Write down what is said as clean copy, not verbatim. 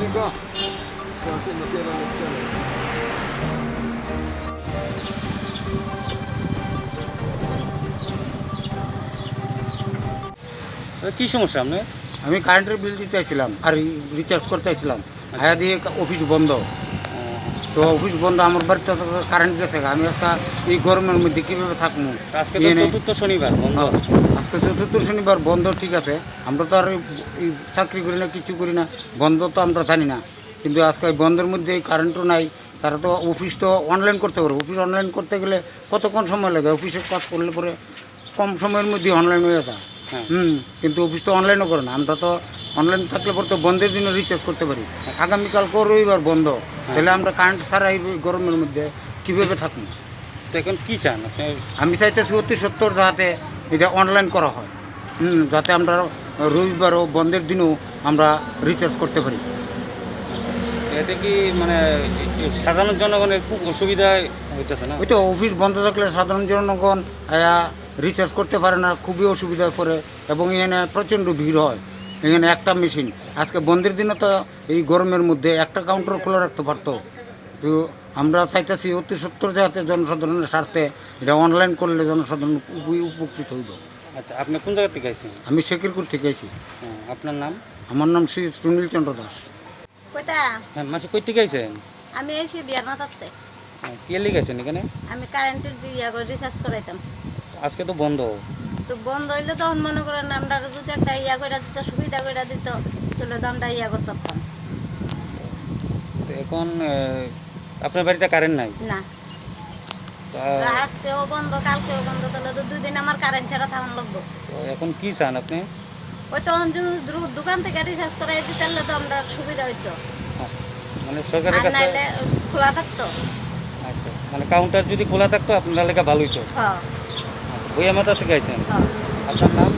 Amico, sto facendo piena lezione. কি সমস্যা আপনার? আমি কারেন্টের বিল দিতে আসছিলাম আর রিচার্জ করতে আসছিলাম, আয়া দিয়ে অফিস বন্ধ। তো অফিস বন্ধ, আমার বাড়িতে তো কারেন্ট গেছে, আমি আজকে এই গরমের মধ্যে কীভাবে থাকবো? আজকে তো চতুর্থ শনিবার বন্ধ আছে। আজকে চতুর্থ শনিবার বন্ধ, ঠিক আছে। আমরা তো আর এই চাকরি করি না, কিছু করি না, বন্ধ তো আমরা জানি না। কিন্তু আজকে এই বন্ধের মধ্যে কারেন্টও নাই, তারা তো অফিস তো অনলাইন করতে পারে। অফিস অনলাইন করতে গেলে কতক্ষণ সময় লাগে? অফিসের কাজ করলে পরে কম সময়ের মধ্যে অনলাইন হয়ে যায়। হ্যাঁ। কিন্তু অফিস তো অনলাইনও করে না। আমরা তো অনলাইন থাকলে পরে তো বন্ধের দিনে রিচার্জ করতে পারি। আগামীকালকেও রবিবার বন্ধ, তাহলে আমরা কারেন্ট ছাড়া এই গরমের মধ্যে কীভাবে থাকবো? তো এখন কি চান আপনি? আমি চাইতেছি অতি সত্তর যাতে এটা অনলাইন করা হয়, যাতে আমরা রবিবার ও বন্ধের দিনেও আমরা রিচার্জ করতে পারি। এতে কি মানে সাধারণ জনগণের খুব অসুবিধা হইতেছে না? ওই তো অফিস বন্ধ থাকলে সাধারণ জনগণ রিচার্জ করতে পারে না, খুবই অসুবিধায় পড়ে। এবং এখানে প্রচণ্ড ভিড় হয়। এখানে একটা মেশিন, আজকে বন্ধের দিনে তো এই গরমের মধ্যে একটা কাউন্টার খোলা রাখতে পারতো। তো আমরা চাইতেছি অতি সত্তর যাতে জনসাধারণের স্বার্থে এটা অনলাইন করলে জনসাধারণ উপকৃত হইব। আচ্ছা, আপনি কোন জায়গা থেকে আইছেন? আমি শেখিরপুর থেকে আইছি। আপনার নাম? আমার নাম শ্রী সুনীল চন্দ্র দাস। কোথা? হ্যাঁ, মাসে কই থেকে আইছেন? আমি এসে বিয়ার মাথাতে। কে লিগে আইছেন এখানে? আমি কারেন্টের বিয়া করে রিচার্জ করাইতাম। আজকে তো বন্ধ। তো বন্ধ হইলে তখন মনে করেন আমরা যদি একটা ইয়া করে দিত, সুবিধা করে দিত, তাহলে তো আমরা ইয়া করতে পারতাম। তো এখন আপনার বাড়িতে কারেন্ট নাই? না, তা- তো আজকেও বন্ধ, কালকেও বন্ধ, তাহলে তো 2 দিন আমার কারেন্ট ছাড়া থাকুন লাগবো। তো এখন কি চান আপনি? ওই তখন যদি দোকান থেকে রিচার্জ করাই দিত, তাহলে তো আমরা সুবিধা হইতো। মানে সরকারের আর কাছে? নাইলে খোলা থাকতো। আচ্ছা, মানে কাউন্টার যদি খোলা থাকতো আপনার লেখা ভালোই তো। হ্যাঁ, বইয়া মাথা থেকে আইছেন? হ্যাঁ। আপনার নাম?